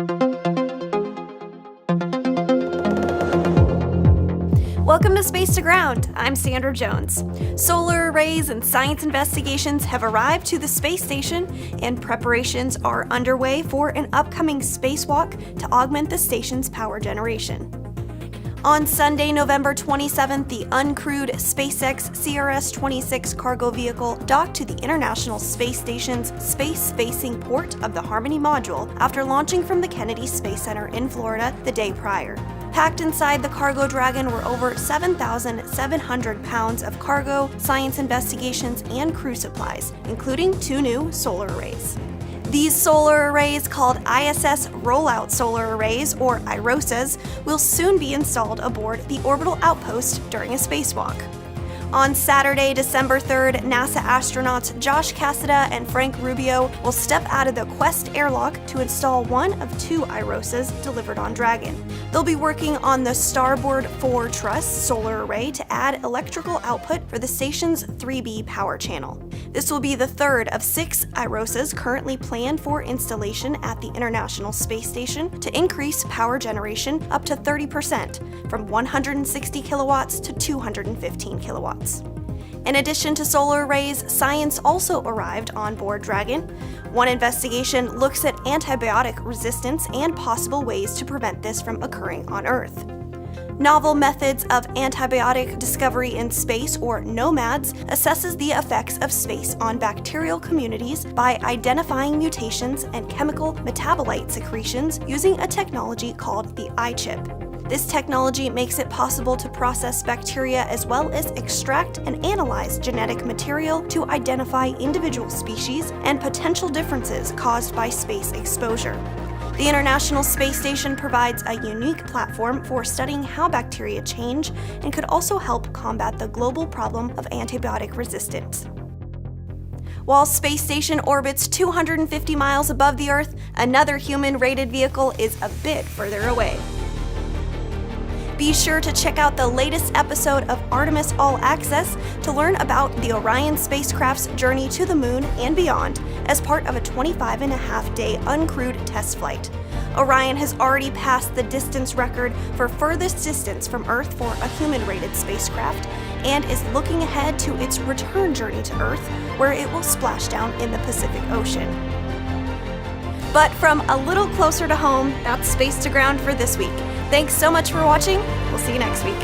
Welcome to Space to Ground. I'm Sandra Jones. Solar arrays and science investigations have arrived to the space station, and preparations are underway for an upcoming spacewalk to augment the station's power generation. On Sunday, November 27th, the uncrewed SpaceX CRS-26 cargo vehicle docked to the International Space Station's space-facing port of the Harmony module after launching from the Kennedy Space Center in Florida the day prior. Packed inside the Cargo Dragon were over 7,700 pounds of cargo, science investigations, and crew supplies, including 2 new solar arrays. These solar arrays, called ISS Rollout Solar Arrays, or IROSAs, will soon be installed aboard the orbital outpost during a spacewalk. On Saturday, December 3rd, NASA astronauts Josh Cassada and Frank Rubio will step out of the Quest airlock to install one of 2 IROSAs delivered on Dragon. They'll be working on the Starboard 4 Truss solar array to add electrical output for the station's 3B power channel. This will be the third of 6 IROSAs currently planned for installation at the International Space Station to increase power generation up to 30%, from 160 kilowatts to 215 kilowatts. In addition to solar arrays, science also arrived on board Dragon. One investigation looks at antibiotic resistance and possible ways to prevent this from occurring on Earth. Novel Methods of Antibiotic Discovery in Space, or NOMADS, assesses the effects of space on bacterial communities by identifying mutations and chemical metabolite secretions using a technology called the iChip. This technology makes it possible to process bacteria as well as extract and analyze genetic material to identify individual species and potential differences caused by space exposure. The International Space Station provides a unique platform for studying how bacteria change and could also help combat the global problem of antibiotic resistance. While Space Station orbits 250 miles above the Earth, another human-rated vehicle is a bit further away. Be sure to check out the latest episode of Artemis All Access to learn about the Orion spacecraft's journey to the moon and beyond as part of a 25.5-day uncrewed test flight. Orion has already passed the distance record for furthest distance from Earth for a human-rated spacecraft and is looking ahead to its return journey to Earth, where it will splash down in the Pacific Ocean. But from a little closer to home, that's Space to Ground for this week. Thanks so much for watching. We'll see you next week.